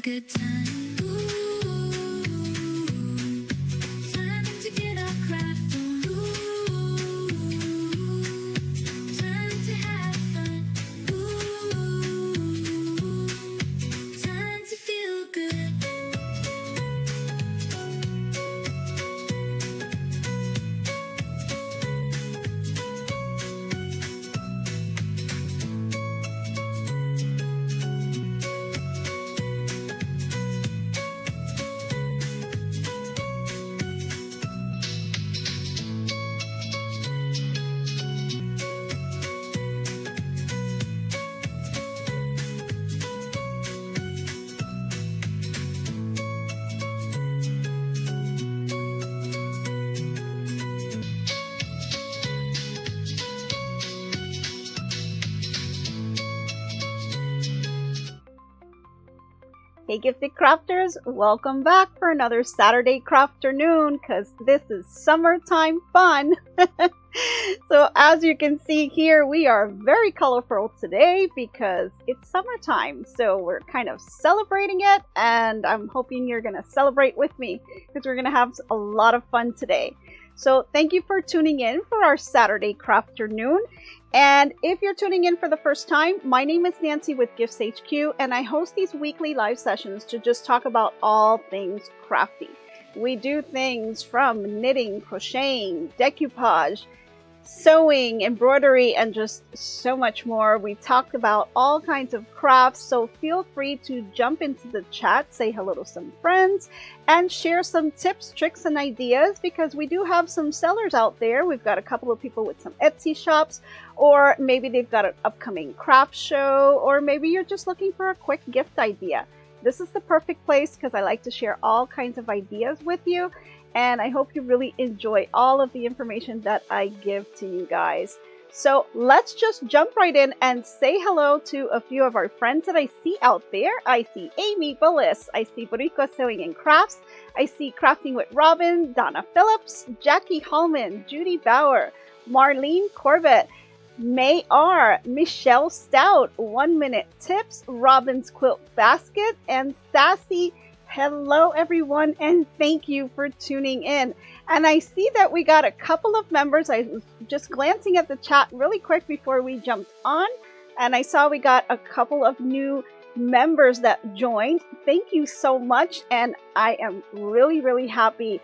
good time. Ooh, time to get our craft on. Ooh, time to have fun. Ooh, time to feel good. Hey gifted crafters, welcome back for another Saturday CrafterNoon because this is summertime fun. So as you can see here, we are very colorful today because it's summertime. So we're kind of celebrating it, and I'm hoping you're going to celebrate with me because we're going to have a lot of fun today. So thank you for tuning in for our Saturday CrafterNoon. And if you're tuning in for the first time, my name is Nancy with GiftsHQ, and I host these weekly live sessions to just talk about all things crafty. We do things from knitting, crocheting, decoupage, sewing, embroidery, and just so much more. We talked about all kinds of crafts, so feel free to jump into the chat, say hello to some friends, and share some tips, tricks, and ideas because we do have some sellers out there. We've got a couple of people with some Etsy shops, or maybe they've got an upcoming craft show, or maybe you're just looking for a quick gift idea. This is the perfect place because I like to share all kinds of ideas with you. And I hope you really enjoy all of the information that I give to you guys. So let's just jump right in and say hello to a few of our friends that I see out there. I see Amy Bullis. I see Boricua Sewing and Crafts. I see Crafting with Robin, Donna Phillips, Jackie Hallman, Judy Bauer, Marlene Corbett, May R, Michelle Stout, 1 Minute Tips, Robin's Quilt Basket, and Sassy. Hello everyone, and thank you for tuning in. And I see that we got a couple of members. I was just glancing at the chat really quick before we jumped on, and I saw we got a couple of new members that joined. Thank you so much, and I am really happy.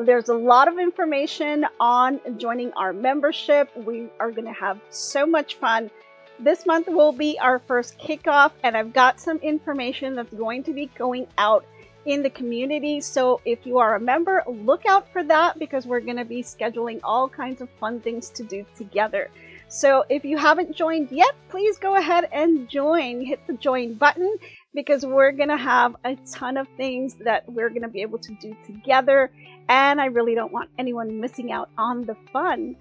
There's a lot of information on joining our membership. We are going to have so much fun. This month will be our first kickoff, and I've got some information that's going to be going out in the community. So if you are a member, look out for that because we're going to be scheduling all kinds of fun things to do together. So if you haven't joined yet, please go ahead and join. Hit the join button because we're going to have a ton of things that we're going to be able to do together. And I really don't want anyone missing out on the fun.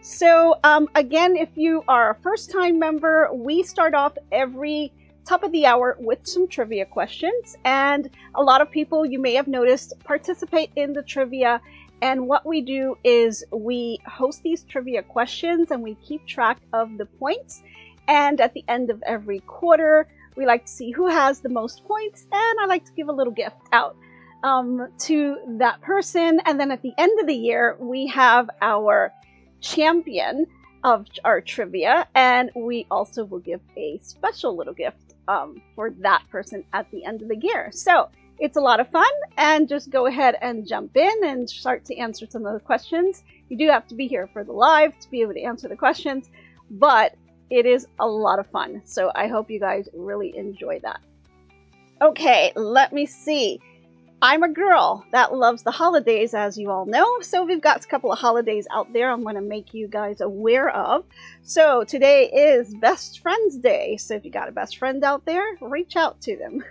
So again, if you are a first-time member, we start off every top of the hour with some trivia questions, and a lot of people, you may have noticed, participate in the trivia. And what we do is we host these trivia questions and we keep track of the points, and at the end of every quarter we like to see who has the most points, and I like to give a little gift out to that person. And then at the end of the year we have our champion of our trivia, and we also will give a special little gift for that person at the end of the year. So it's a lot of fun, and just go ahead and jump in and start to answer some of the questions. You do have to be here for the live to be able to answer the questions, but it is a lot of fun. So I hope you guys really enjoy that. Okay, let me see. I'm a girl that loves the holidays, as you all know. So we've got a couple of holidays out there I'm going to make you guys aware of. So today is Best Friends Day. So if you got a best friend out there, reach out to them.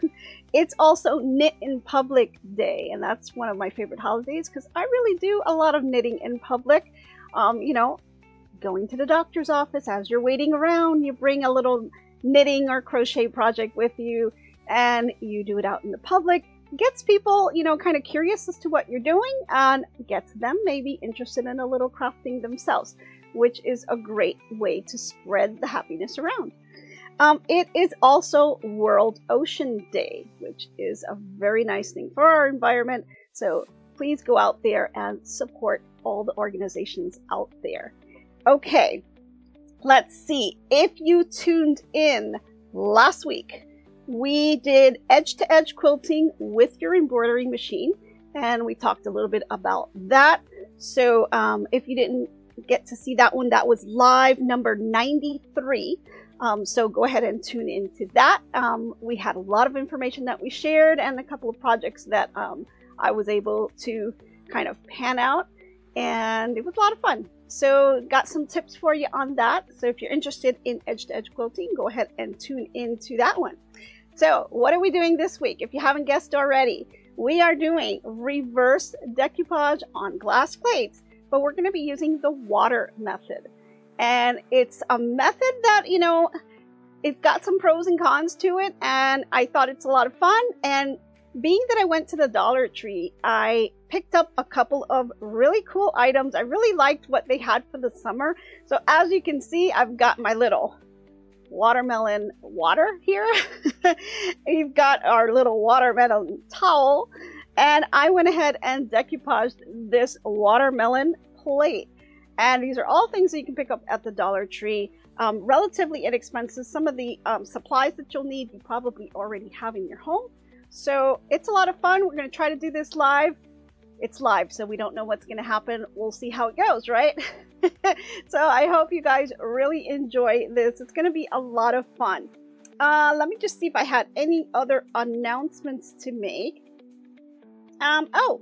It's also Knit in Public Day, and that's one of my favorite holidays because I really do a lot of knitting in public. You know, going to the doctor's office as you're waiting around, you bring a little knitting or crochet project with you, and you do it out in the public. Gets people, you know, kind of curious as to what you're doing, and gets them maybe interested in a little crafting themselves, which is a great way to spread the happiness around. It is also World Ocean Day, which is a very nice thing for our environment. So please go out there and support all the organizations out there. Okay, let's see. If you tuned in last week, we did edge-to-edge quilting with your embroidery machine, and we talked a little bit about that. So if you didn't get to see that one, that was live number 93. So go ahead and tune into that. We had a lot of information that we shared and a couple of projects that I was able to kind of pan out, and it was a lot of fun. So got some tips for you on that. So if you're interested in edge-to-edge quilting, go ahead and tune into that one. So what are we doing this week? If you haven't guessed already, we are doing reverse decoupage on glass plates, but we're going to be using the water method. And it's a method that, you know, it's got some pros and cons to it, and I thought it's a lot of fun. And being that I went to the Dollar Tree, I picked up a couple of really cool items. I really liked what they had for the summer. So as you can see, I've got my little watermelon water here. You've got our little watermelon towel, and I went ahead and decoupaged this watermelon plate. And these are all things that you can pick up at the Dollar Tree. Relatively inexpensive. Some of the supplies that you'll need you probably already have in your home. So it's a lot of fun. We're going to try to do this live. It's live, so we don't know what's going to happen. We'll see how it goes, right? So I hope you guys really enjoy this. It's going to be a lot of fun. Let me just see if I had any other announcements to make. Oh,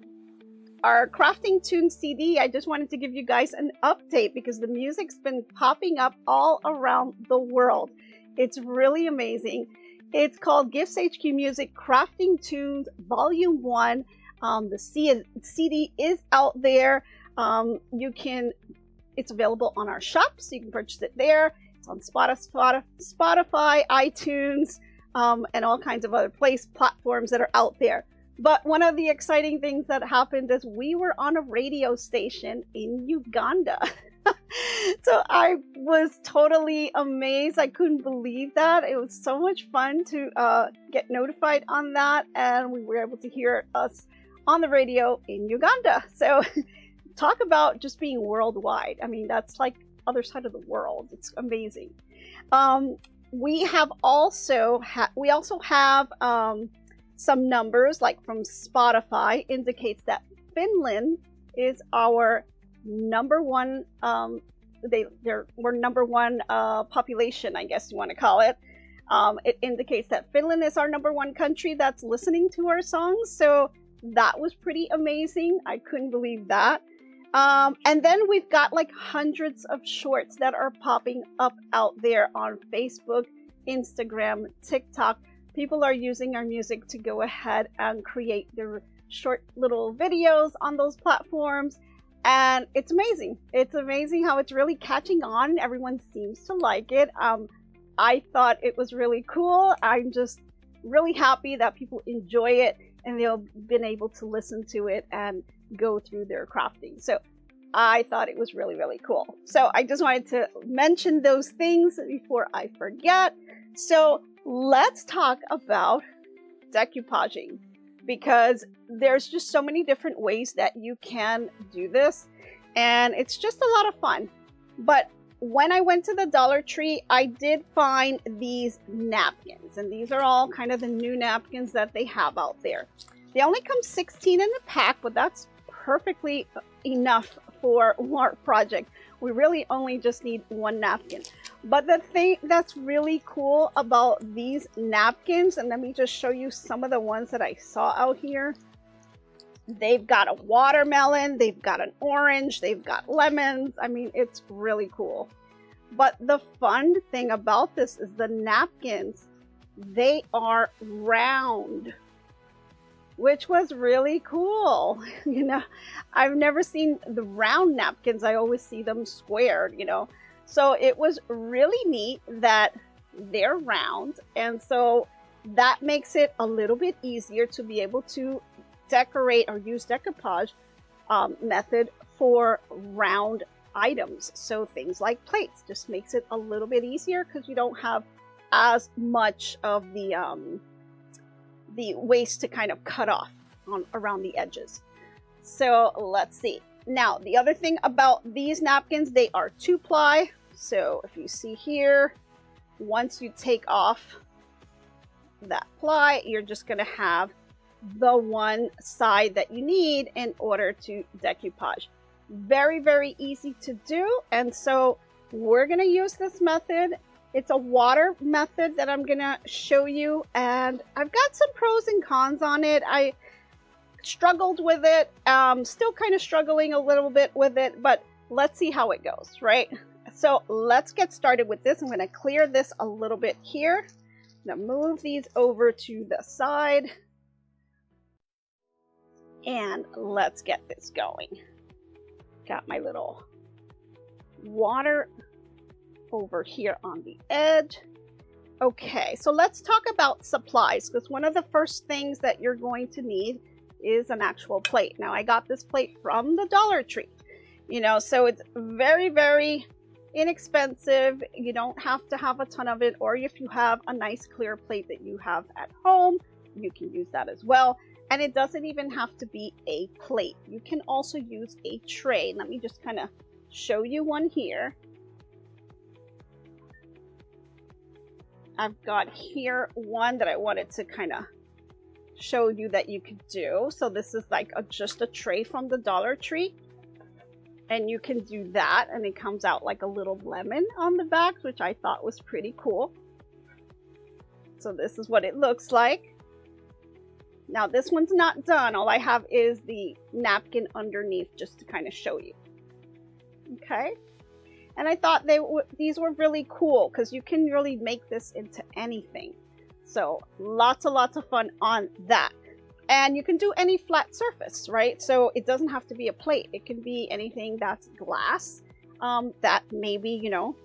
our CrafterNoon CD, I just wanted to give you guys an update because the music's been popping up all around the world. It's really amazing. It's called GiftsHQ Music Crafting Tunes Volume 1. The CD is out there. It's available on our shop, so you can purchase it there. It's on Spotify, iTunes, and all kinds of other platforms that are out there. But one of the exciting things that happened is we were on a radio station in Uganda. So I was totally amazed. I couldn't believe that. It was so much fun to get notified on that, and we were able to hear us on the radio in Uganda. So talk about just being worldwide. I mean, that's like other side of the world. It's amazing. We also have some numbers, like from Spotify, indicates that Finland is our number one. We're number one population, I guess you want to call it. It indicates that Finland is our number one country that's listening to our songs. So that was pretty amazing. I couldn't believe that. And then we've got like hundreds of shorts that are popping up out there on Facebook, Instagram, TikTok. People are using our music to go ahead and create their short little videos on those platforms. And it's amazing. It's amazing how it's really catching on. Everyone seems to like it. I thought it was really cool. I'm just really happy that people enjoy it and they've been able to listen to it and go through their crafting. So I thought it was really, really cool. So I just wanted to mention those things before I forget. So let's talk about decoupaging, because there's just so many different ways that you can do this, and it's just a lot of fun. But when I went to the Dollar Tree, I did find these napkins, and these are all kind of the new napkins that they have out there. They only come 16 in a pack, but that's perfectly enough for our project. We really only just need one napkin. But the thing that's really cool about these napkins, and let me just show you some of the ones that I saw out here. They've got a watermelon, they've got an orange, they've got lemons. I mean, it's really cool. But the fun thing about this is the napkins, they are round, which was really cool. You know, I've never seen the round napkins. I always see them squared, you know. So it was really neat that they're round. And so that makes it a little bit easier to be able to decorate or use decoupage method for round items. So things like plates just makes it a little bit easier because you don't have as much of the waste to kind of cut off on around the edges. So let's see. Now, the other thing about these napkins, they are 2-ply. So if you see here, once you take off that ply, you're just going to have the one side that you need in order to decoupage. Very, very easy to do. And so we're going to use this method. It's a water method that I'm going to show you. And I've got some pros and cons on it. I struggled with it. Still kind of struggling a little bit with it, but let's see how it goes, right? So let's get started with this. I'm going to clear this a little bit here. I'm going to move these over to the side. And let's get this going. Got my little water over here on the edge. Okay, so let's talk about supplies, because one of the first things that you're going to need is an actual plate. Now, I got this plate from the Dollar Tree, you know, so it's very, very inexpensive. You don't have to have a ton of it, or if you have a nice clear plate that you have at home, you can use that as well. And it doesn't even have to be a plate. You can also use a tray. Let me just kind of show you one here. I've got here one that I wanted to kind of show you that you could do. So this is like just a tray from the Dollar Tree. And you can do that, and it comes out like a little lemon on the back, which I thought was pretty cool. So this is what it looks like. Now this one's not done. All I have is the napkin underneath just to kind of show you. Okay. And I thought these were really cool because you can really make this into anything. So lots of fun on that. And you can do any flat surface, right? So it doesn't have to be a plate. It can be anything that's glass that maybe, you know,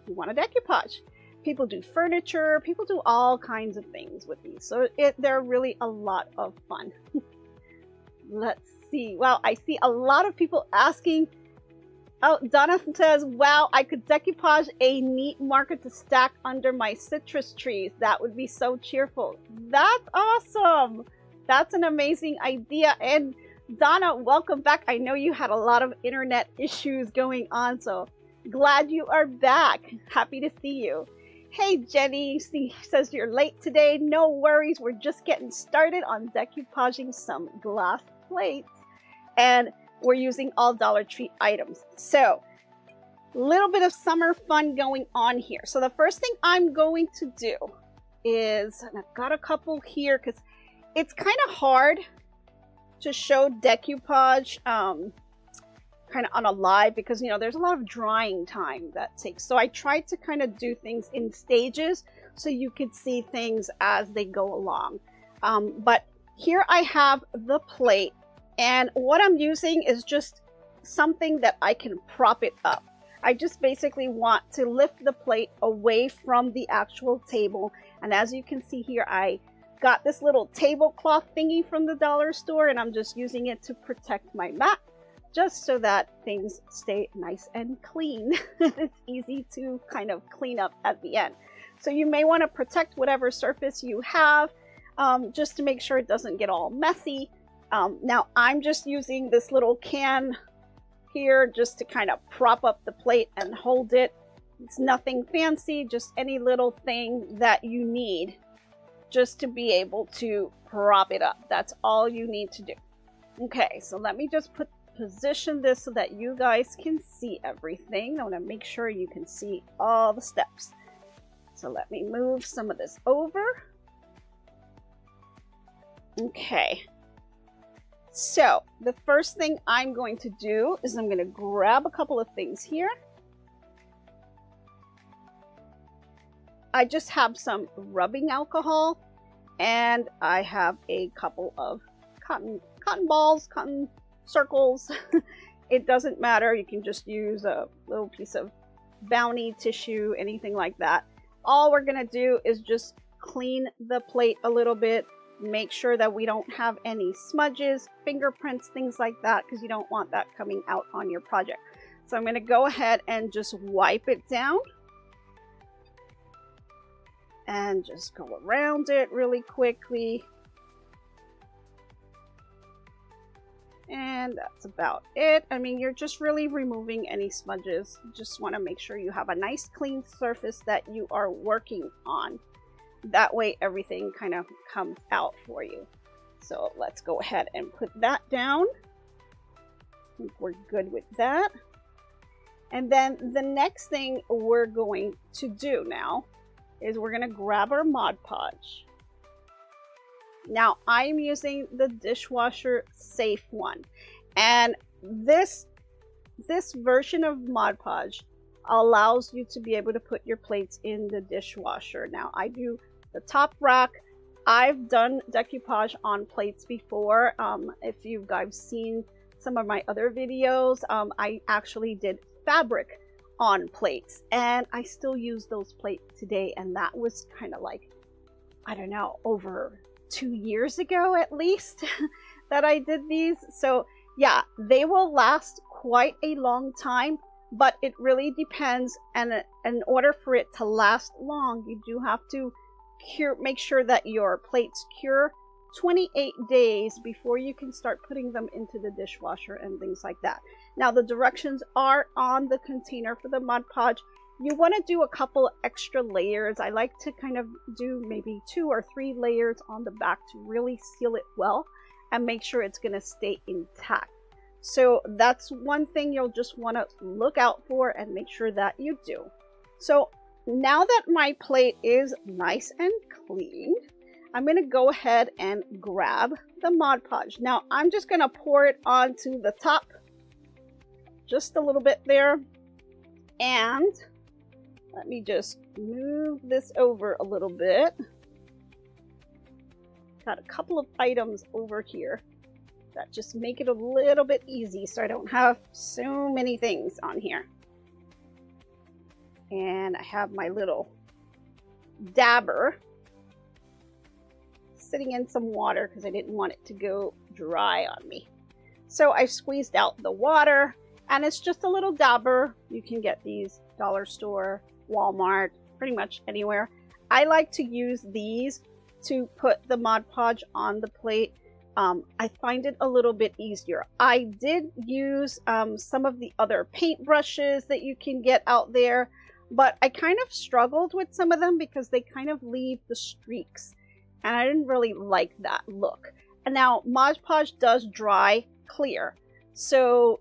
you want to decoupage. People do furniture. People do all kinds of things with these. So they're really a lot of fun. Let's see. Well, I see a lot of people asking. Oh, Donna says, wow, I could decoupage a neat marker to stack under my citrus trees. That would be so cheerful. That's awesome. That's an amazing idea. And Donna, welcome back. I know you had a lot of internet issues going on, so glad you are back. Happy to see you. Hey, Jenny says you're late today. No worries. We're just getting started on decoupaging some glass plates. And we're using all Dollar Tree items. So a little bit of summer fun going on here. So the first thing I'm going to do is, and I've got a couple here because it's kind of hard to show decoupage kind of on a live because, you know, there's a lot of drying time that takes. So I tried to kind of do things in stages so you could see things as they go along. But here I have the plate. And what I'm using is just something that I can prop it up. I just basically want to lift the plate away from the actual table. And as you can see here, I got this little tablecloth thingy from the dollar store, and I'm just using it to protect my mat, just so that things stay nice and clean. It's easy to kind of clean up at the end. So you may want to protect whatever surface you have, just to make sure it doesn't get all messy. Now I'm just using this little can here just to kind of prop up the plate and hold it. It's nothing fancy, just any little thing that you need just to be able to prop it up. That's all you need to do. Okay, so let me just position this so that you guys can see everything. I want to make sure you can see all the steps. So let me move some of this over. Okay. So the first thing I'm going to do is I'm going to grab a couple of things here. I just have some rubbing alcohol, and I have a couple of cotton balls, cotton circles. It doesn't matter. You can just use a little piece of Bounty tissue, anything like that. All we're going to do is just clean the plate a little bit. Make sure that we don't have any smudges, fingerprints, things like that, because you don't want that coming out on your project. So I'm going to go ahead and just wipe it down. and just go around it really quickly. And that's about it. I mean, you're just really removing any smudges. You just want to make sure you have a nice clean surface that you are working on. That way everything kind of comes out for you. So let's go ahead and put that down. I think we're good with that. And then the next thing we're going to do now is we're going to grab our Mod Podge. Now I'm using the dishwasher safe one, and this version of Mod Podge allows you to be able to put your plates in the dishwasher. Now I do the top rack. I've done decoupage on plates before. If you guys seen some of my other videos, I actually did fabric on plates, and I still use those plates today, and that was kind of like, I don't know, over 2 years ago at least that I did these. So yeah, they will last quite a long time, but it really depends, and in order for it to last long, you do have to make sure that your plates cure 28 days before you can start putting them into the dishwasher and things like that. Now the directions are on the container for the Mod Podge. You want to do a couple extra layers. I like to kind of do maybe 2 or 3 layers on the back to really seal it well and make sure it's going to stay intact. So that's one thing you'll just want to look out for and make sure that you do. So now that my plate is nice and clean, I'm going to go ahead and grab the Mod Podge. Now I'm just going to pour it onto the top, just a little bit there, and let me just move this over a little bit. Got a couple of items over here that just make it a little bit easy so I don't have so many things on here. And I have my little dabber sitting in some water because I didn't want it to go dry on me. So I squeezed out the water, and it's just a little dabber. You can get these dollar store, Walmart, pretty much anywhere. I like to use these to put the Mod Podge on the plate. I find it a little bit easier. I did use some of the other paint brushes that you can get out there, but I kind of struggled with some of them because they kind of leave the streaks, and I didn't really like that look. And now Mod Podge does dry clear, so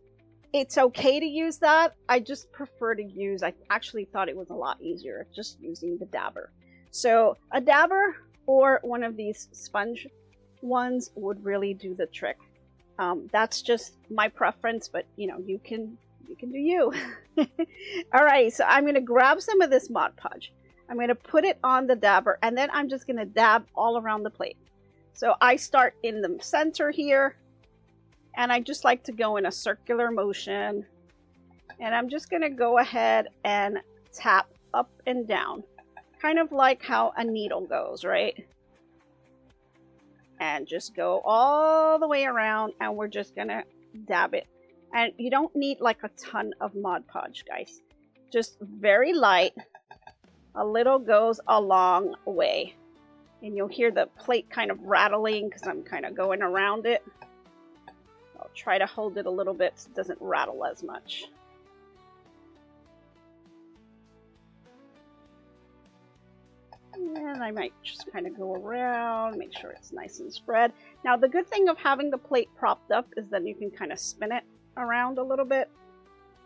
it's okay to use that. I just prefer to use, I actually thought it was a lot easier just using the dabber. So a dabber or one of these sponge ones would really do the trick. That's just my preference, but you know, you can do you. All right, so I'm going to grab some of this Mod Podge. I'm going to put it on the dabber, and then I'm just going to dab all around the plate. So I start in the center here, and I just like to go in a circular motion, and I'm just going to go ahead and tap up and down, kind of like how a needle goes, right? And just go all the way around, and we're just going to dab it. And you don't need like a ton of Mod Podge, guys. Just very light. A little goes a long way. And you'll hear the plate kind of rattling because I'm kind of going around it. I'll try to hold it a little bit so it doesn't rattle as much. And I might just kind of go around, make sure it's nice and spread. Now the good thing of having the plate propped up is that you can kind of spin it around a little bit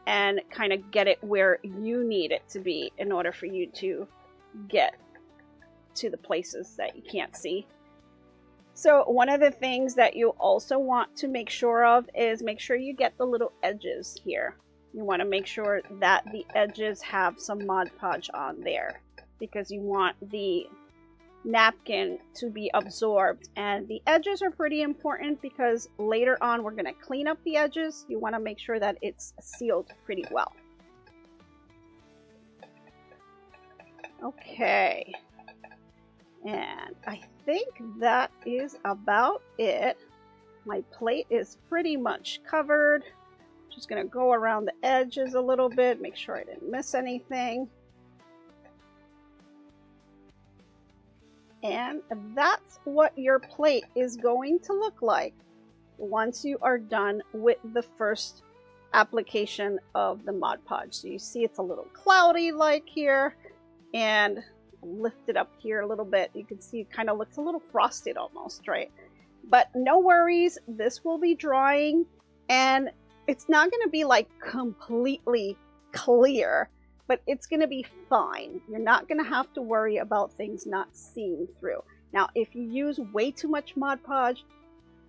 and kind of get it where you need it to be in order for you to get to the places that you can't see. So one of the things that you also want to make sure of is make sure you get the little edges here. You want to make sure that the edges have some Mod Podge on there, because you want the napkin to be absorbed, and the edges are pretty important because later on we're going to clean up the edges. You want to make sure that it's sealed pretty well. Okay, and I think that is about it. My plate is pretty much covered. Just going to go around the edges a little bit, make sure I didn't miss anything. And that's what your plate is going to look like once you are done with the first application of the Mod Podge. So you see it's a little cloudy like here, and lift it up here a little bit. You can see it kind of looks a little frosted almost, right? But no worries, this will be drying, and it's not going to be like completely clear, but it's going to be fine. You're not going to have to worry about things not seeing through. Now, if you use way too much Mod Podge,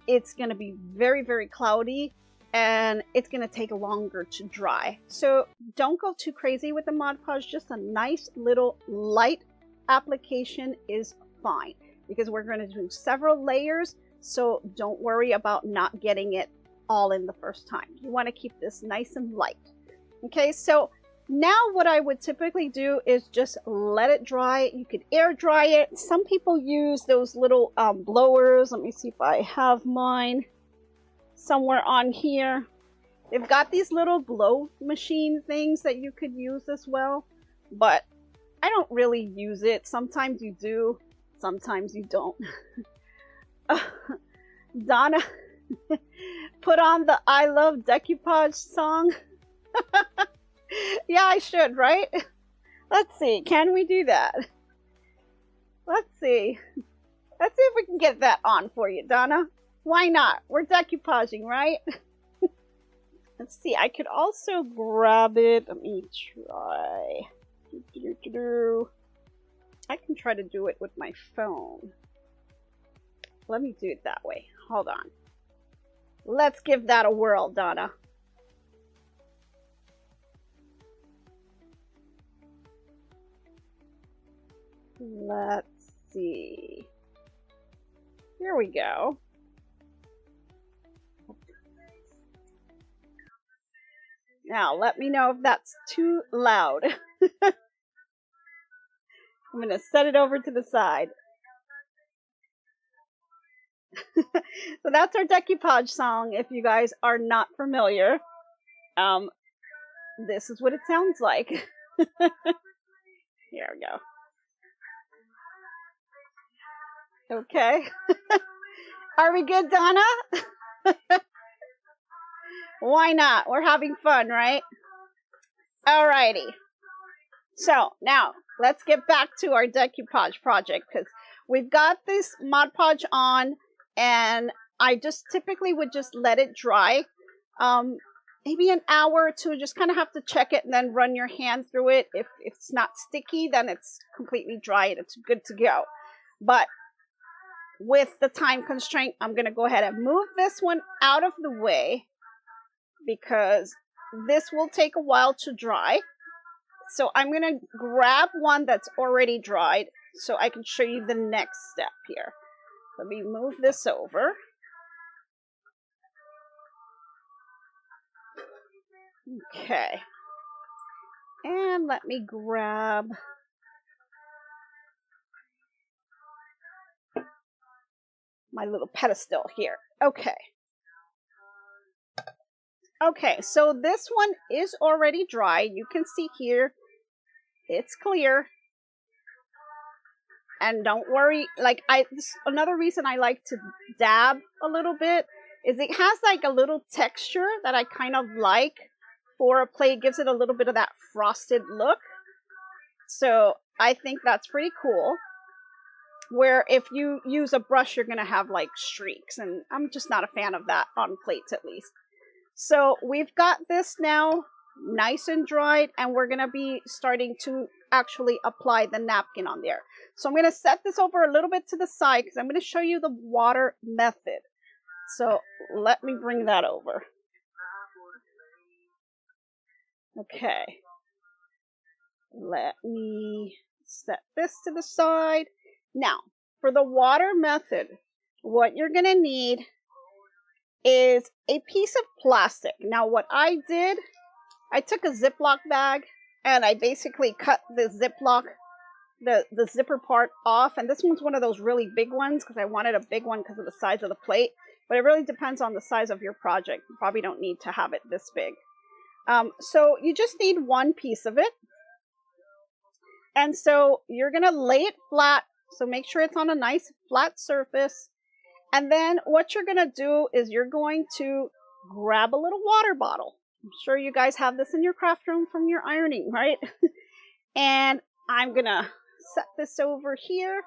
it's going to be very, very cloudy, and it's going to take longer to dry. So don't go too crazy with the Mod Podge. Just a nice little light application is fine, because we're going to do several layers, so don't worry about not getting it all in the first time. You want to keep this nice and light. Okay, so now what I would typically do is just let it dry. You could air dry it. Some people use those little blowers. Let me see if I have mine somewhere on here. They've got these little blow machine things that you could use as well, but I don't really use it. Sometimes you do, sometimes you don't. Donna put on the I Love Decoupage song. Yeah, I should, right? Let's see, can we do that? Let's see. Let's see if we can get that on for you, Donna. Why not? We're decoupaging, right? Let's see, I could also grab it. Let me try. I can try to do it with my phone. Let me do it that way. Hold on. Let's give that a whirl, Donna. Let's see. Here we go. Now, let me know if that's too loud. I'm going to set it over to the side. So that's our Decoupage song. If you guys are not familiar, this is what it sounds like. Here we go. Okay. Are we good, Donna? Why not? We're having fun, right? Alrighty. So now let's get back to our decoupage project, because we've got this Mod Podge on, and I just typically would just let it dry. Maybe an hour or two. Just kind of have to check it and then run your hand through it. If it's not sticky, then it's completely dry and it's good to go. But with the time constraint, I'm going to go ahead and move this one out of the way, because this will take a while to dry. So I'm going to grab one that's already dried so I can show you the next step here. Let me move this over. Okay. And let me grab my little pedestal here. Okay. Okay, so this one is already dry. You can see here, it's clear. And don't worry, like another reason I like to dab a little bit is it has like a little texture that I kind of like for a plate. It gives it a little bit of that frosted look. So I think that's pretty cool. Where if you use a brush, you're gonna have like streaks, and I'm just not a fan of that on plates at least. So we've got this now nice and dried, and we're going to be starting to actually apply the napkin on there. So I'm going to set this over a little bit to the side because I'm going to show you the water method. So let me bring that over. Okay. Let me set this to the side. Now, for the water method, what you're going to need is a piece of plastic. Now what I did, I took a Ziploc bag and I basically cut the Ziploc, the zipper part off. And this one's one of those really big ones because I wanted a big one because of the size of the plate. But it really depends on the size of your project. You probably don't need to have it this big. So you just need one piece of it. And so you're going to lay it flat So make sure it's on a nice flat surface. And then what you're going to do is you're going to grab a little water bottle. I'm sure you guys have this in your craft room from your ironing, right? And I'm going to set this over here.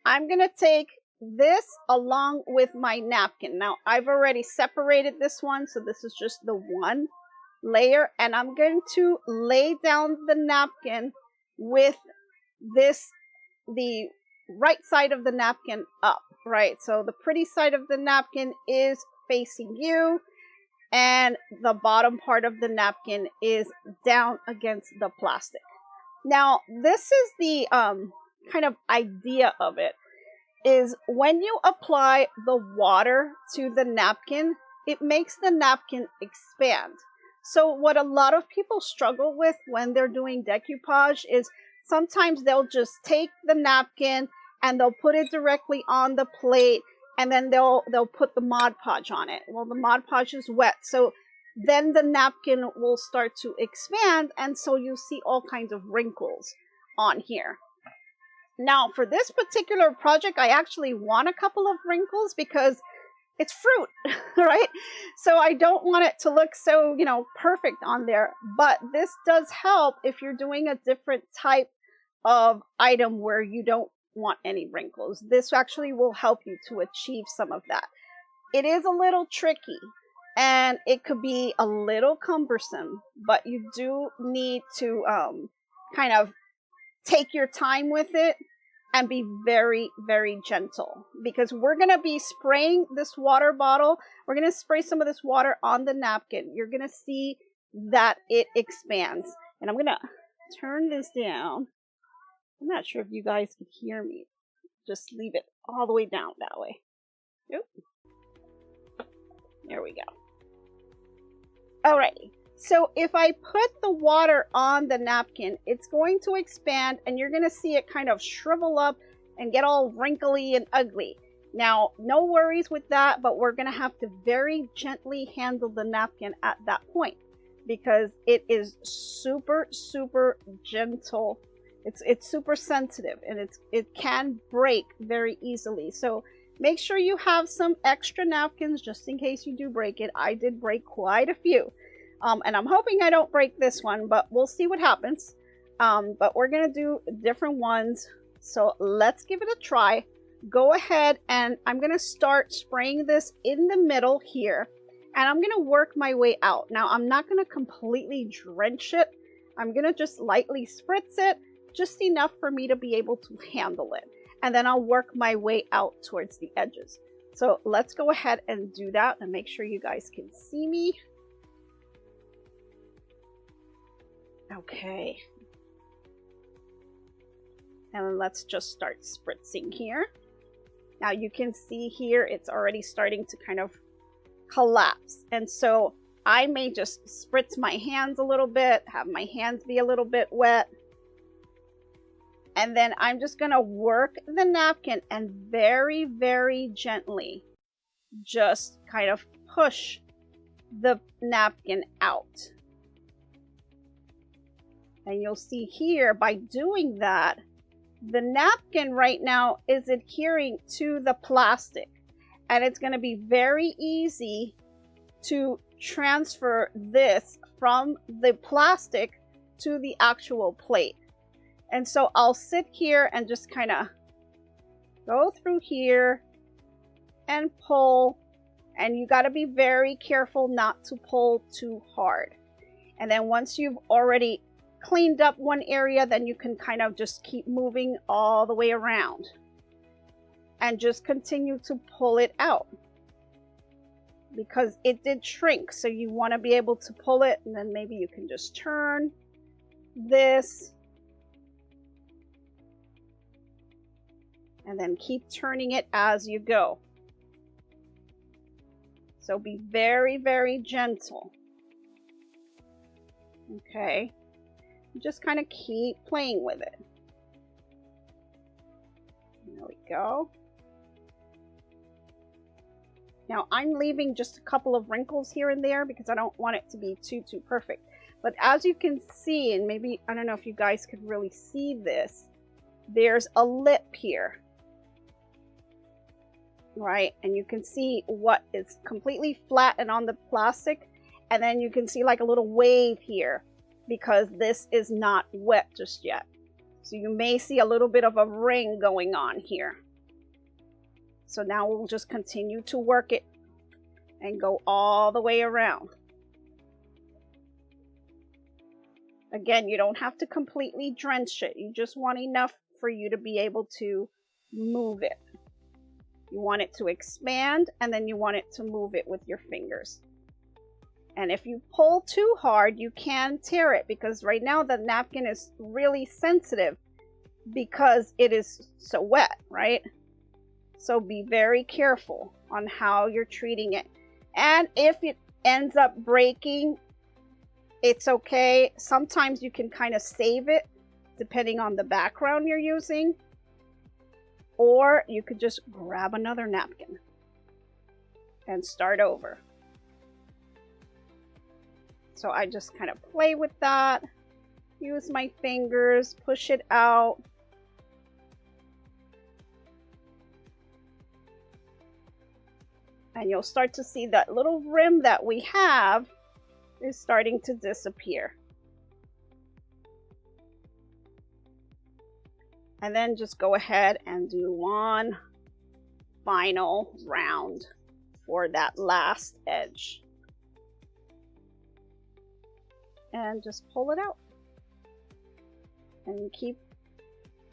I'm going to take this along with my napkin. Now, I've already separated this one, so this is just the one layer. And I'm going to lay down the napkin with this, the right side of the napkin up, right? So the pretty side of the napkin is facing you, and the bottom part of the napkin is down against the plastic. Now, this is the kind of idea of it, is when you apply the water to the napkin, it makes the napkin expand. So what a lot of people struggle with when they're doing decoupage is sometimes they'll just take the napkin and they'll put it directly on the plate, and then they'll put the Mod Podge on it. Well, the Mod Podge is wet, so then the napkin will start to expand, and so you see all kinds of wrinkles on here. Now, for this particular project, I actually want a couple of wrinkles because it's fruit, right? So I don't want it to look so, perfect on there. But this does help if you're doing a different type of item where you don't want any wrinkles. This actually will help you to achieve some of that. It is a little tricky and it could be a little cumbersome, but you do need to kind of take your time with it and be very, very gentle, because we're going to be spraying this water bottle. We're going to spray some of this water on the napkin. You're going to see that it expands. And I'm going to turn this down. I'm not sure if you guys can hear me. Just leave it all the way down that way. Oop. There we go. Alrighty. So if I put the water on the napkin, it's going to expand and you're going to see it kind of shrivel up and get all wrinkly and ugly. Now, no worries with that, but we're going to have to very gently handle the napkin at that point because it is super, super gentle. It's super sensitive and it can break very easily. So make sure you have some extra napkins just in case you do break it. I did break quite a few. And I'm hoping I don't break this one, but we'll see what happens. But we're going to do different ones. So let's give it a try. Go ahead and I'm going to start spraying this in the middle here. And I'm going to work my way out. Now, I'm not going to completely drench it. I'm going to just lightly spritz it, just enough for me to be able to handle it. And then I'll work my way out towards the edges. So let's go ahead and do that and make sure you guys can see me. Okay. And let's just start spritzing here. Now you can see here it's already starting to kind of collapse. And so I may just spritz my hands a little bit, have my hands be a little bit wet. And then I'm just going to work the napkin and very, very gently just kind of push the napkin out. And you'll see here by doing that, the napkin right now is adhering to the plastic. And it's going to be very easy to transfer this from the plastic to the actual plate. And so I'll sit here and just kind of go through here and pull. And you got to be very careful not to pull too hard. And then once you've already cleaned up one area, then you can kind of just keep moving all the way around and just continue to pull it out because it did shrink. So you want to be able to pull it, and then maybe you can just turn this and then keep turning it as you go. So be very, very gentle. Okay. Just kind of keep playing with it. There we go. Now I'm leaving just a couple of wrinkles here and there because I don't want it to be too perfect. But as you can see, and maybe, I don't know if you guys could really see this, there's a lip here, right? And you can see what is completely flat and on the plastic, and then you can see like a little wave here because this is not wet just yet. So you may see a little bit of a ring going on here. So now we'll just continue to work it and go all the way around. Again, you don't have to completely drench it. You just want enough for you to be able to move it. You want it to expand, and then you want it to move it with your fingers. And if you pull too hard, you can tear it, because right now the napkin is really sensitive because it is so wet, right? So be very careful on how you're treating it. And if it ends up breaking, it's okay. Sometimes you can kind of save it depending on the background you're using. Or you could just grab another napkin and start over. So I just kind of play with that, use my fingers, push it out. And you'll start to see that little rim that we have is starting to disappear. And then just go ahead and do one final round for that last edge. And just pull it out. And keep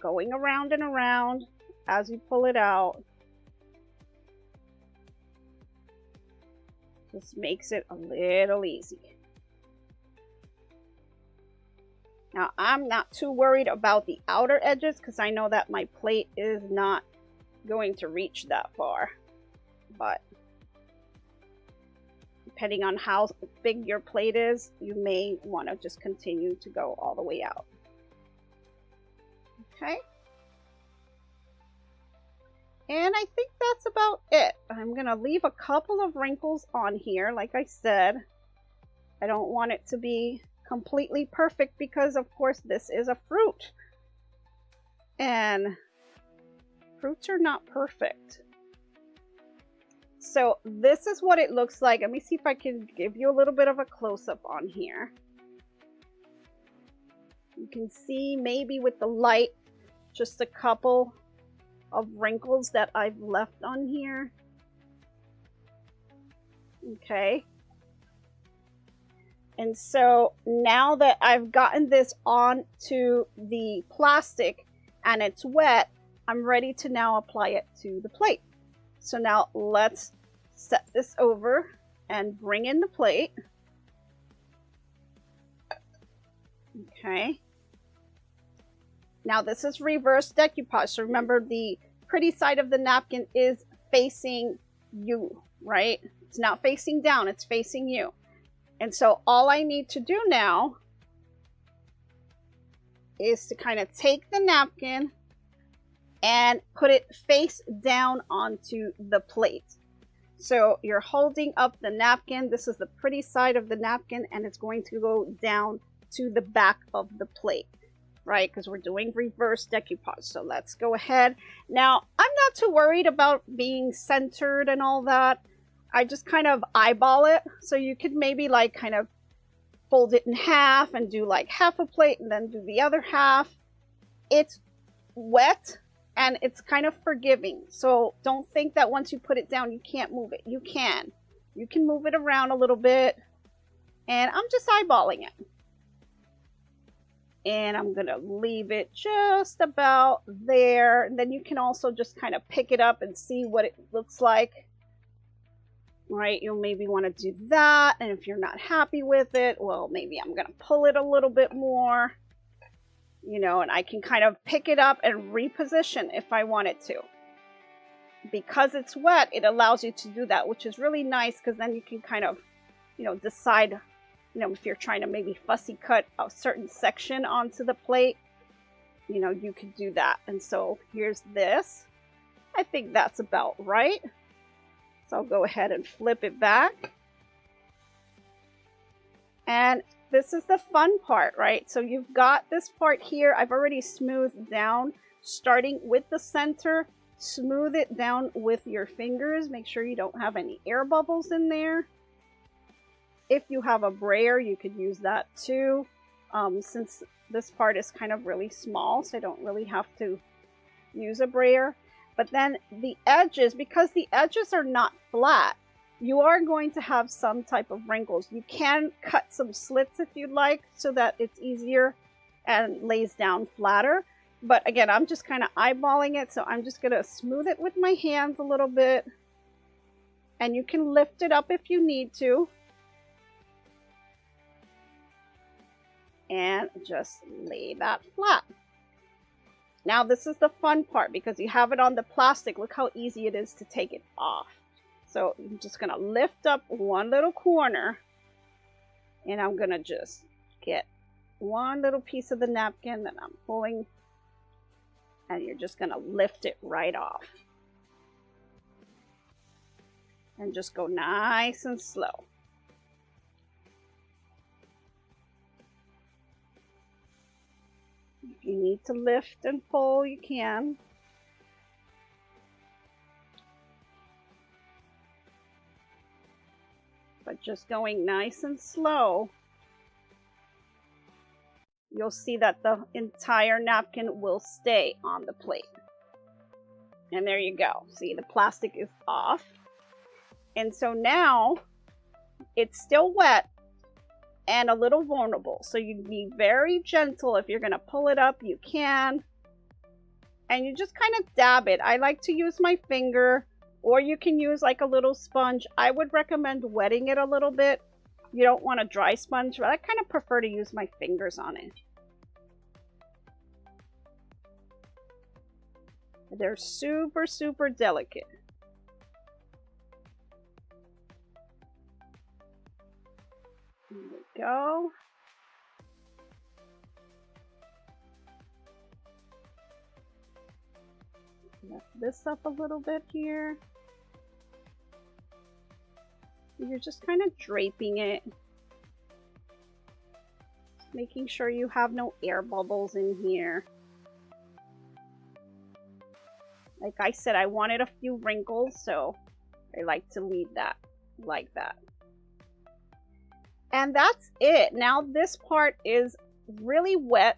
going around and around as you pull it out. Just makes it a little easy. Now, I'm not too worried about the outer edges because I know that my plate is not going to reach that far. But depending on how big your plate is, you may want to just continue to go all the way out. Okay. And I think that's about it. I'm going to leave a couple of wrinkles on here. Like I said, I don't want it to be completely perfect because, of course, this is a fruit. And fruits are not perfect. So this is what it looks like. Let me see if I can give you a little bit of a close-up on here. You can see maybe with the light, just a couple of wrinkles that I've left on here. Okay. And so now that I've gotten this onto the plastic and it's wet, I'm ready to now apply it to the plate. So now let's set this over and bring in the plate. Okay. Now this is reverse decoupage. So remember, the pretty side of the napkin is facing you, right? It's not facing down, it's facing you. And so all I need to do now is to kind of take the napkin and put it face down onto the plate. So you're holding up the napkin. This is the pretty side of the napkin, and it's going to go down to the back of the plate, right? Because we're doing reverse decoupage. So let's go ahead. Now, I'm not too worried about being centered and all that. I just kind of eyeball it. So you could maybe like kind of fold it in half and do like half a plate and then do the other half. It's wet and it's kind of forgiving. So don't think that once you put it down, you can't move it. You can. You can move it around a little bit. And I'm just eyeballing it. And I'm going to leave it just about there. And then you can also just kind of pick it up and see what it looks like. Right, you'll maybe want to do that, and if you're not happy with it, well, maybe I'm going to pull it a little bit more, you know, and I can kind of pick it up and reposition if I wanted to. Because it's wet, it allows you to do that, which is really nice, because then you can kind of, you know, decide, you know, if you're trying to maybe fussy cut a certain section onto the plate, you know, you could do that. And so here's this. I think that's about right. So I'll go ahead and flip it back. And this is the fun part, right? So you've got this part here. I've already smoothed down starting with the center, smooth it down with your fingers. Make sure you don't have any air bubbles in there. If you have a brayer, you could use that too. Since this part is kind of really small, so I don't really have to use a brayer. But then the edges, because the edges are not flat, you are going to have some type of wrinkles. You can cut some slits if you'd like, so that it's easier and lays down flatter. But again, I'm just kind of eyeballing it, so I'm just going to smooth it with my hands a little bit. And you can lift it up if you need to. And just lay that flat. Now this is the fun part, because you have it on the plastic. Look how easy it is to take it off. So I'm just going to lift up one little corner, and I'm going to just get one little piece of the napkin that I'm pulling, and you're just going to lift it right off. And just go nice and slow. If you need to lift and pull, you can. But just going nice and slow, you'll see that the entire napkin will stay on the plate. And there you go. See, the plastic is off. And so now it's still wet and a little vulnerable. So you be very gentle. If you're going to pull it up, you can. And you just kind of dab it. I like to use my finger, or you can use like a little sponge. I would recommend wetting it a little bit. You don't want a dry sponge, but I kind of prefer to use my fingers on it. They're super, super delicate. There we go. Lift this up a little bit here. You're just kind of draping it. Making sure you have no air bubbles in here. Like I said, I wanted a few wrinkles, so I like to leave that like that. And that's it. Now this part is really wet,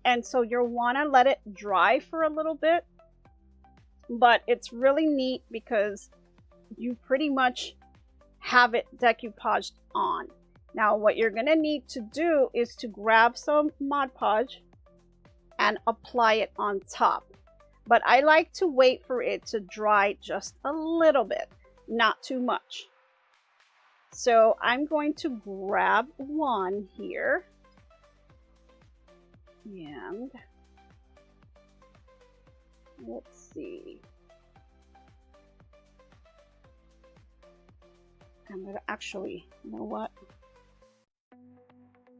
and so you'll want to let it dry for a little bit. But it's really neat because you pretty much have it decoupaged on. Now what you're going to need to do is to grab some Mod Podge and apply it on top. But I like to wait for it to dry just a little bit, not too much. So I'm going to grab one here. And let's see. I'm going to actually, you know what?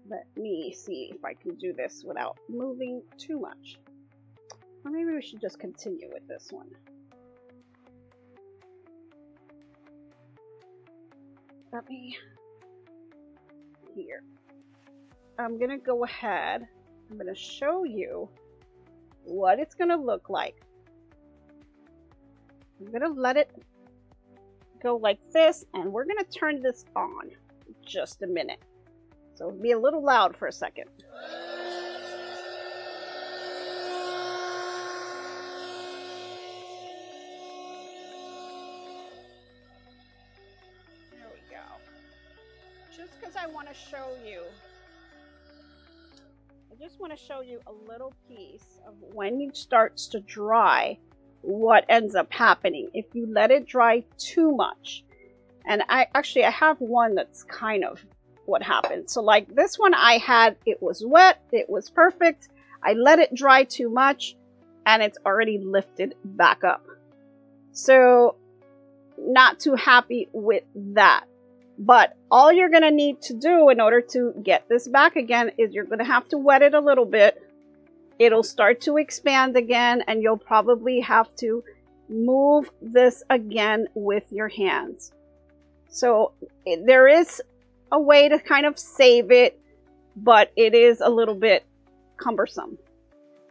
Let me see if I can do this without moving too much. Or maybe we should just continue with this one. Let me, here. I'm going to go ahead. I'm going to show you what it's going to look like. I'm going to let it go like this, and we're going to turn this on in just a minute. So it'll be a little loud for a second. There we go. Just because I want to show you, I just want to show you a little piece of when it starts to dry, what ends up happening if you let it dry too much. And I have one that's kind of what happened. So like this one I had, it was wet, it was perfect. I let it dry too much and it's already lifted back up. So not too happy with that. But all you're going to need to do in order to get this back again is you're going to have to wet it a little bit. It'll start to expand again, and you'll probably have to move this again with your hands. So there is a way to kind of save it, but it is a little bit cumbersome.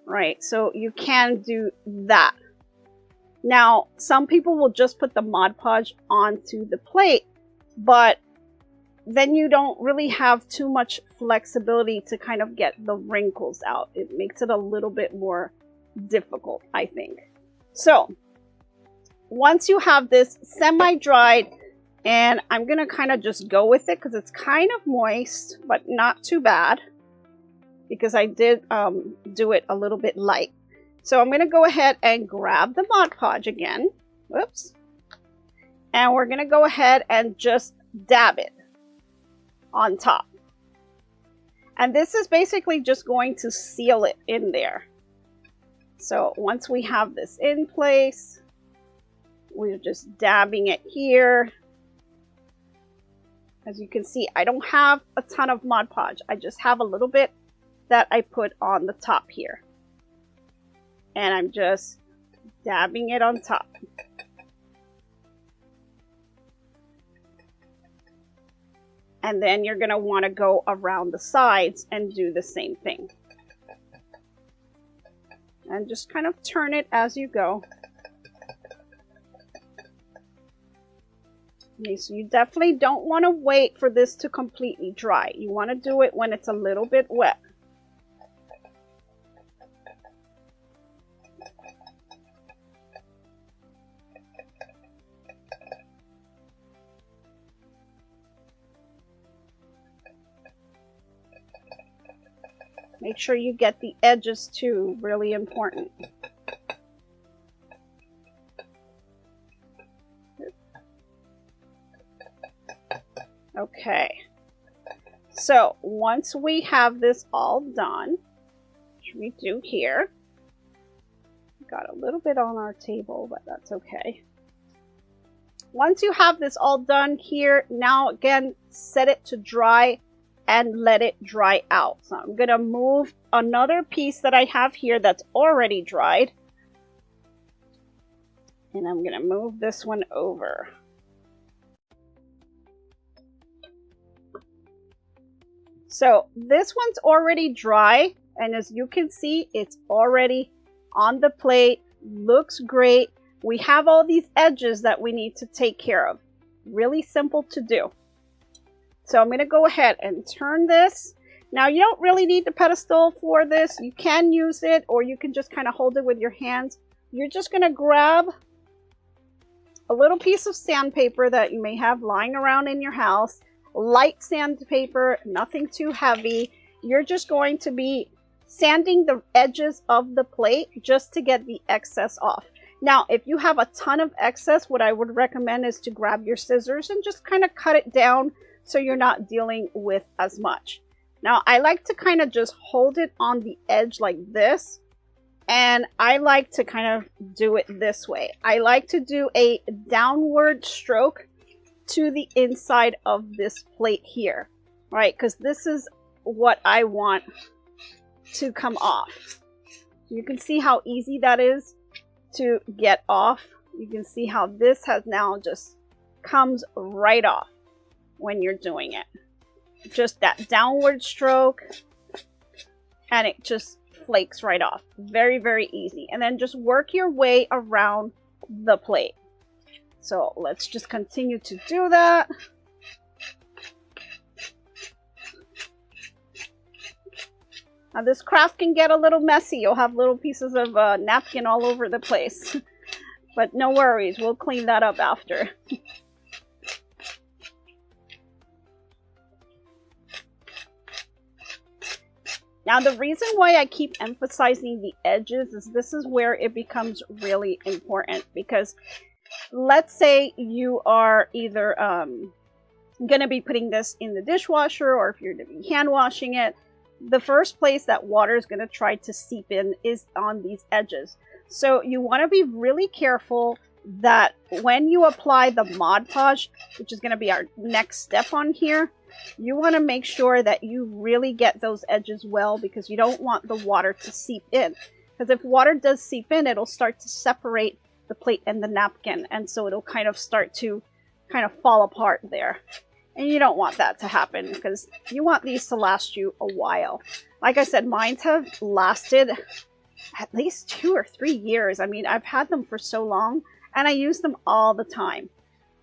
right? So you can do that. Now, some people will just put the Mod Podge onto the plate, but then you don't really have too much flexibility to kind of get the wrinkles out. It makes it a little bit more difficult, I think. So, once you have this semi-dried, and I'm going to kind of just go with it because it's kind of moist, but not too bad, because I did do it a little bit light. So I'm going to go ahead and grab the Mod Podge again. Whoops. And we're going to go ahead and just dab it on top. And this is basically just going to seal it in there. So once we have this in place, we're just dabbing it here. As you can see, I don't have a ton of Mod Podge. I just have a little bit that I put on the top here. And I'm just dabbing it on top. And then you're going to want to go around the sides and do the same thing. And just kind of turn it as you go. Okay, so you definitely don't want to wait for this to completely dry. You want to do it when it's a little bit wet. Make sure you get the edges too, really important. Okay, so once we have this all done, which we do here, got a little bit on our table, but that's okay. Once you have this all done here, now again, set it to dry and let it dry out. So I'm going to move another piece that I have here that's already dried. And I'm going to move this one over. So this one's already dry. And as you can see, it's already on the plate. Looks great. We have all these edges that we need to take care of. Really simple to do. So I'm going to go ahead and turn this. Now you don't really need the pedestal for this. You can use it, or you can just kind of hold it with your hands. You're just going to grab a little piece of sandpaper that you may have lying around in your house. Light sandpaper, nothing too heavy. You're just going to be sanding the edges of the plate just to get the excess off. Now, if you have a ton of excess, what I would recommend is to grab your scissors and just kind of cut it down so you're not dealing with as much. Now, I like to kind of just hold it on the edge like this. And I like to kind of do it this way. I like to do a downward stroke to the inside of this plate here, right? Because this is what I want to come off. You can see how easy that is to get off. You can see how this has now just comes right off when you're doing it. Just that downward stroke and it just flakes right off. Very, very easy. And then just work your way around the plate. So let's just continue to do that. Now this craft can get a little messy. You'll have little pieces of napkin all over the place. But no worries, we'll clean that up after. Now the reason why I keep emphasizing the edges is this is where it becomes really important, because let's say you are either going to be putting this in the dishwasher, or if you're going to be hand washing it, the first place that water is going to try to seep in is on these edges. So you want to be really careful that when you apply the Mod Podge, which is going to be our next step on here, you want to make sure that you really get those edges well, because you don't want the water to seep in. Because if water does seep in, it'll start to separate the plate and the napkin, and so it'll kind of start to kind of fall apart there. And you don't want that to happen, because you want these to last you a while. Like I said, mine have lasted at least 2 or 3 years. I mean, I've had them for so long and I use them all the time.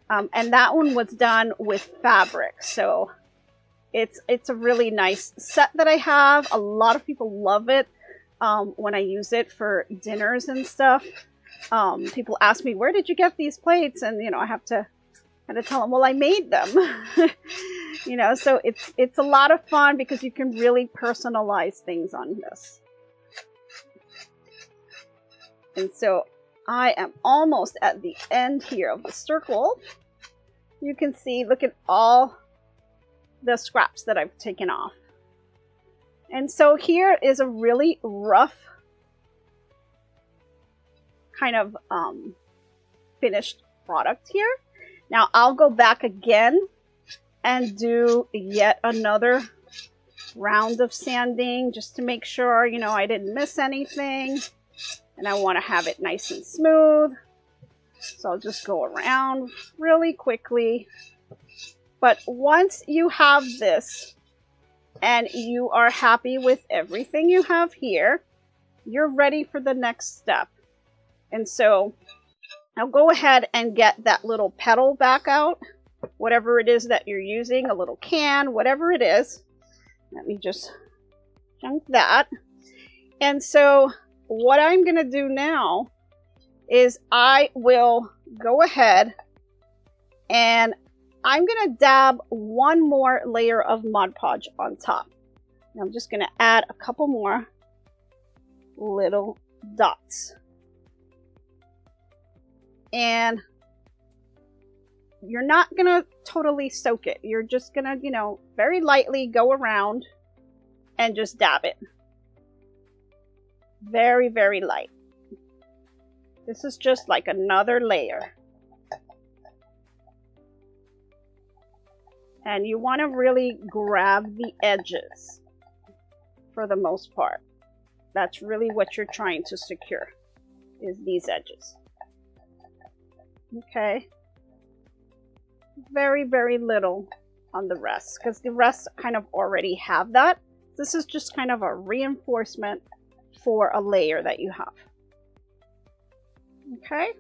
And that one was done with fabric. So it's a really nice set that I have. A lot of people love it when I use it for dinners and stuff. People ask me, where did you get these plates? And, you know, I have to kind of tell them, well, I made them. You know, so it's a lot of fun because you can really personalize things on this. And so I am almost at the end here of the circle. You can see, look at all the scraps that I've taken off. And so here is a really rough kind of finished product here. Now I'll go back again and do yet another round of sanding just to make sure, you know, I didn't miss anything. And I want to have it nice and smooth. So I'll just go around really quickly. But once you have this and you are happy with everything you have here, you're ready for the next step. And so I'll go ahead and get that little petal back out. Whatever it is that you're using, a little can, whatever it is. Let me just chunk that. And so what I'm going to do now is I will go ahead and I'm going to dab one more layer of Mod Podge on top. And I'm just going to add a couple more little dots. And you're not going to totally soak it. You're just going to, you know, very lightly go around and just dab it. Very, very light. This is just like another layer. And you want to really grab the edges for the most part. That's really what you're trying to secure, is these edges. Okay. Very, very little on the rest, because the rest kind of already have that. This is just kind of a reinforcement for a layer that you have. Okay.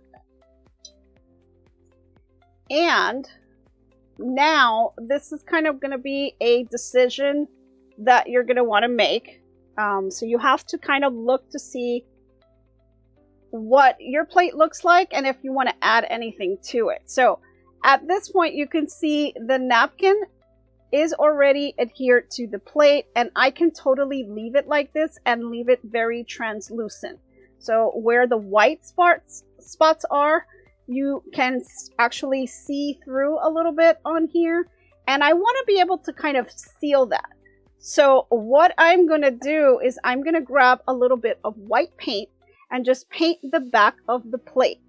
And now this is kind of going to be a decision that you're going to want to make. So you have to kind of look to see what your plate looks like and if you want to add anything to it. So at this point, you can see the napkin is already adhered to the plate, and I can totally leave it like this and leave it very translucent. So where the white spots are, you can actually see through a little bit on here, and I want to be able to kind of seal that. So what I'm going to do is I'm going to grab a little bit of white paint and just paint the back of the plate.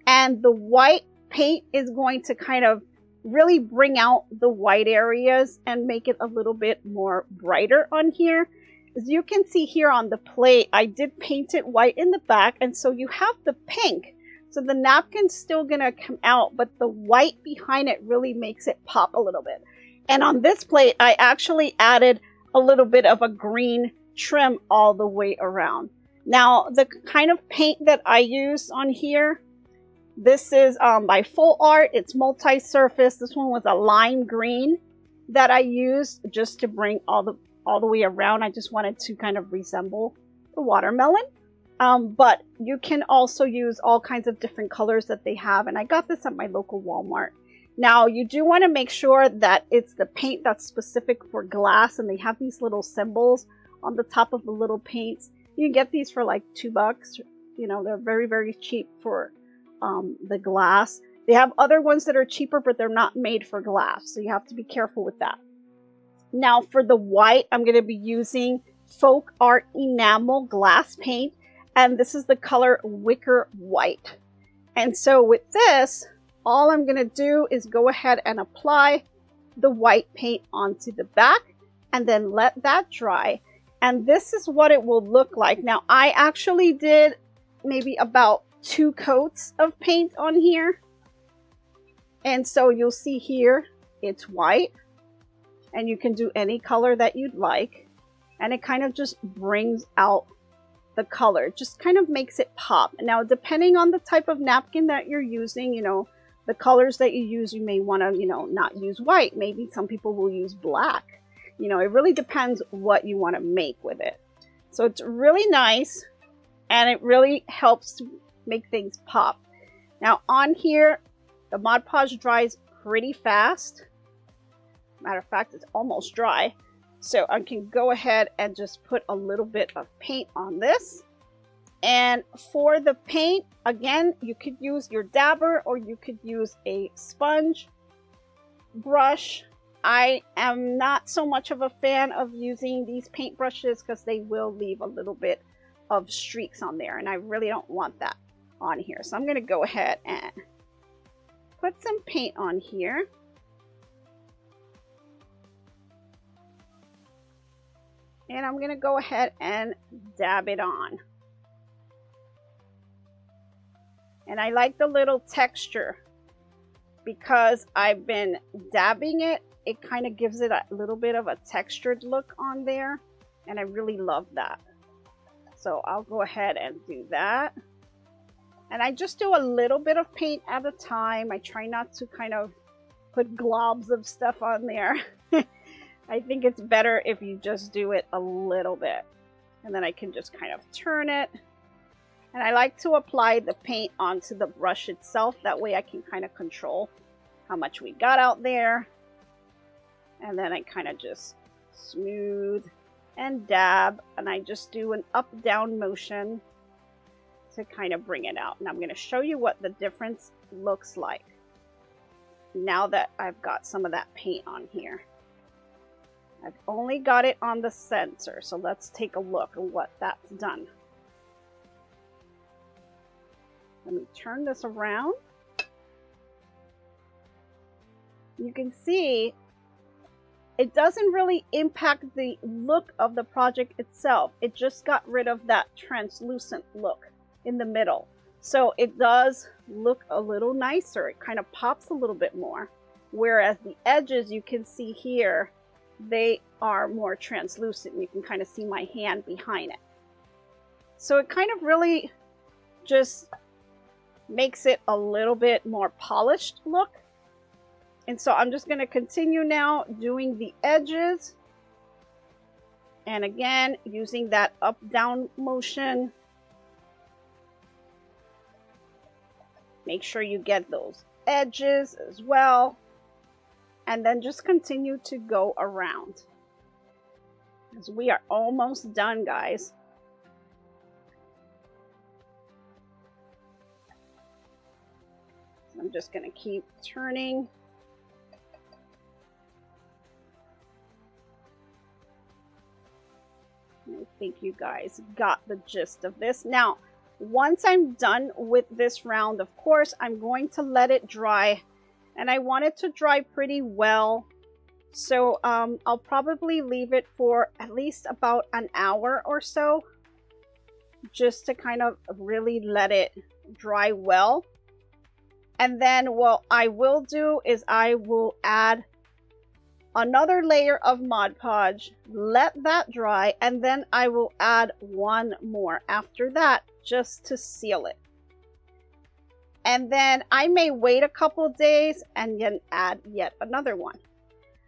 And the white paint is going to kind of really bring out the white areas and make it a little bit more brighter on here. As you can see here on the plate, I did paint it white in the back, and so you have the pink. So the napkin's still gonna come out, but the white behind it really makes it pop a little bit. And on this plate, I actually added a little bit of a green trim all the way around. Now, the kind of paint that I use on here, this is by Full Art. It's multi-surface. This one was a lime green that I used just to bring all the way around. I just wanted to kind of resemble the watermelon. But you can also use all kinds of different colors that they have. And I got this at my local Walmart. Now, you do want to make sure that it's the paint that's specific for glass. And they have these little symbols on the top of the little paints. You can get these for like $2. You know, they're very, very cheap for the glass. They have other ones that are cheaper, but they're not made for glass. So you have to be careful with that. Now, for the white, I'm going to be using Folk Art Enamel Glass Paint. And this is the color Wicker White. And so with this, all I'm going to do is go ahead and apply the white paint onto the back and then let that dry. And this is what it will look like. Now, I actually did maybe about 2 coats of paint on here. And so you'll see here, it's white. And you can do any color that you'd like. And it kind of just brings out the color. It just kind of makes it pop. Now, depending on the type of napkin that you're using, you know, the colors that you use, you may want to, you know, not use white. Maybe some people will use black. You know, it really depends what you want to make with it. So it's really nice, and it really helps to make things pop. Now on here, the Mod Podge dries pretty fast. Matter of fact, it's almost dry. So I can go ahead and just put a little bit of paint on this. And for the paint, again, you could use your dabber or you could use a sponge brush. I am not so much of a fan of using these paint brushes because they will leave a little bit of streaks on there, and I really don't want that on here. So I'm going to go ahead and put some paint on here. And I'm going to go ahead and dab it on. And I like the little texture because I've been dabbing it. It kind of gives it a little bit of a textured look on there, and I really love that. So I'll go ahead and do that. And I just do a little bit of paint at a time. I try not to kind of put globs of stuff on there. I think it's better if you just do it a little bit. And then I can just kind of turn it. And I like to apply the paint onto the brush itself. That way I can kind of control how much we got out there. And then I kind of just smooth and dab, and I just do an up-down motion to kind of bring it out. And I'm going to show you what the difference looks like now that I've got some of that paint on here. I've only got it on the center, so let's take a look at what that's done. Let me turn this around. You can see it doesn't really impact the look of the project itself. It just got rid of that translucent look in the middle. So it does look a little nicer. It kind of pops a little bit more. Whereas the edges, you can see here, they are more translucent. You can kind of see my hand behind it. So it kind of really just makes it a little bit more polished look. And so I'm just going to continue now doing the edges. And again, using that up-down motion. Make sure you get those edges as well. And then just continue to go around. Because we are almost done, guys. So I'm just going to keep turning. I think you guys got the gist of this. Now, once I'm done with this round, of course, I'm going to let it dry. And I want it to dry pretty well. So I'll probably leave it for at least about an hour or so. Just to kind of really let it dry well. And then what I will do is I will add another layer of Mod Podge, let that dry, and then I will add one more after that just to seal it. And then I may wait a couple days and then add yet another one.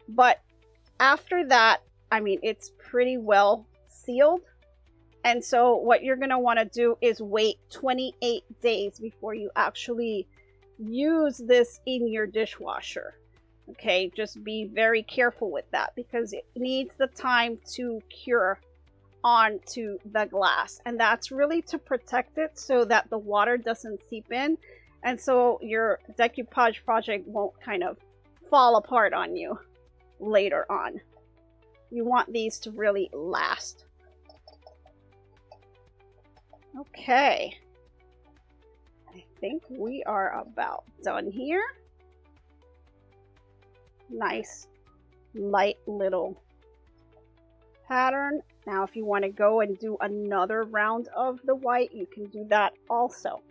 But after that, I mean, it's pretty well sealed. And so what you're going to want to do is wait 28 days before you actually use this in your dishwasher. Okay, just be very careful with that because it needs the time to cure onto the glass. And that's really to protect it so that the water doesn't seep in. And so your decoupage project won't kind of fall apart on you later on. You want these to really last. Okay. I think we are about done here. Nice light little pattern. Now if you want to go and do another round of the white, you can do that also.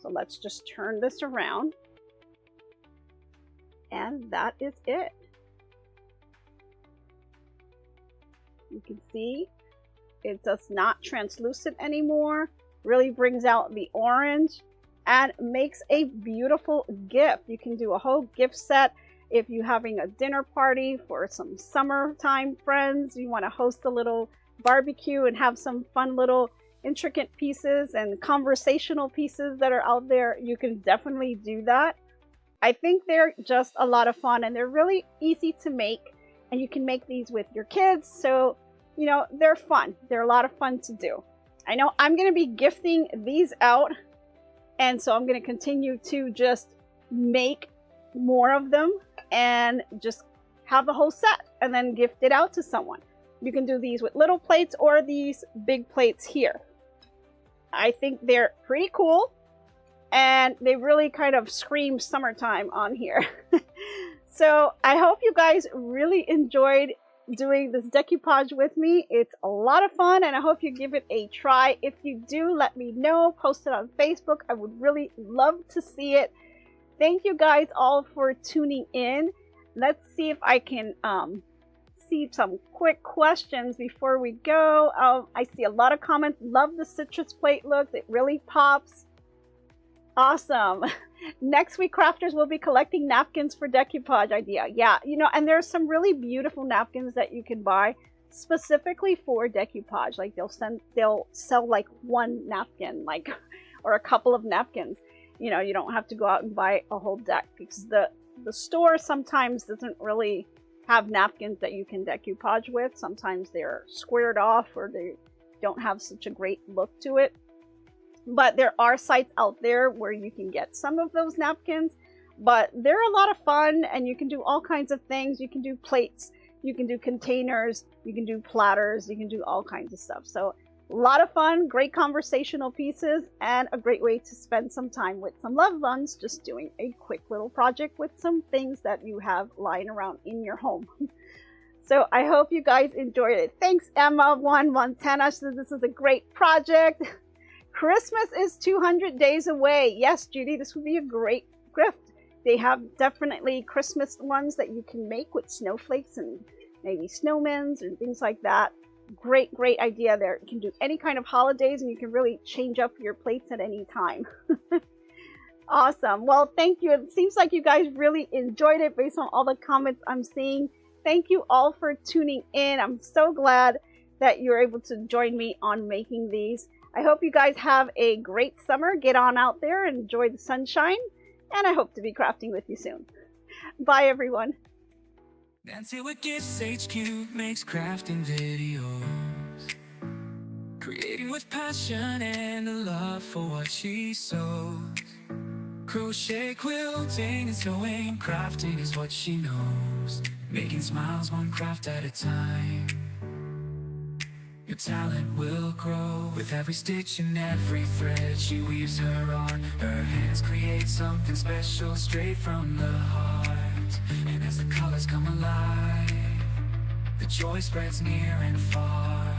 So let's just turn this around. And that is it. You can see It does not translucent anymore. Really brings out the orange and makes a beautiful gift. You can do a whole gift set if you're having a dinner party for some summertime friends. You want to host a little barbecue and have some fun little intricate pieces and conversational pieces that are out there. You can definitely do that. I think they're just a lot of fun and they're really easy to make, and you can make these with your kids. So, you know, they're fun. They're a lot of fun to do. I know I'm going to be gifting these out, and so I'm going to continue to just make more of them and just have the whole set and then gift it out to someone. You can do these with little plates or these big plates here. I think they're pretty cool, and they really kind of scream summertime on here. So I hope you guys really enjoyed doing this decoupage with me. It's a lot of fun, and I hope you give it a try. If you do, let me know. Post it on Facebook. I would really love to see it. Thank you guys all for tuning in. Let's see if I can see some quick questions before we go. I see a lot of comments. Love the citrus plate look. It really pops. Awesome. Next week, crafters will be collecting napkins for decoupage idea. Yeah, you know, and there's some really beautiful napkins that you can buy specifically for decoupage. Like they'll sell like one napkin, like, or a couple of napkins. You know, you don't have to go out and buy a whole deck, because the store sometimes doesn't really have napkins that you can decoupage with. Sometimes they're squared off or they don't have such a great look to it. But there are sites out there where you can get some of those napkins, but they're a lot of fun, and you can do all kinds of things. You can do plates, you can do containers, you can do platters, you can do all kinds of stuff. So a lot of fun, great conversational pieces, and a great way to spend some time with some loved ones, just doing a quick little project with some things that you have lying around in your home. So I hope you guys enjoyed it. Thanks, Emma1 Montana. So this is a great project. Christmas is 200 days away. Yes, Judy, this would be a great gift. They have definitely Christmas ones that you can make with snowflakes and maybe snowmen and things like that. Great, great idea there. You can do any kind of holidays, and you can really change up your plates at any time. Awesome. Well, thank you. It seems like you guys really enjoyed it based on all the comments I'm seeing. Thank you all for tuning in. I'm so glad that you're able to join me on making these. I hope you guys have a great summer. Get on out there and enjoy the sunshine. And I hope to be crafting with you soon. Bye, everyone. Nancy with GiftsHQ makes crafting videos, creating with passion and a love for what she sews. Crochet, quilting, and sewing, crafting is what she knows. Making smiles one craft at a time. Your talent will grow with every stitch and every thread she weaves her art. Her hands create something special straight from the heart. And as the colors come alive, the joy spreads near and far.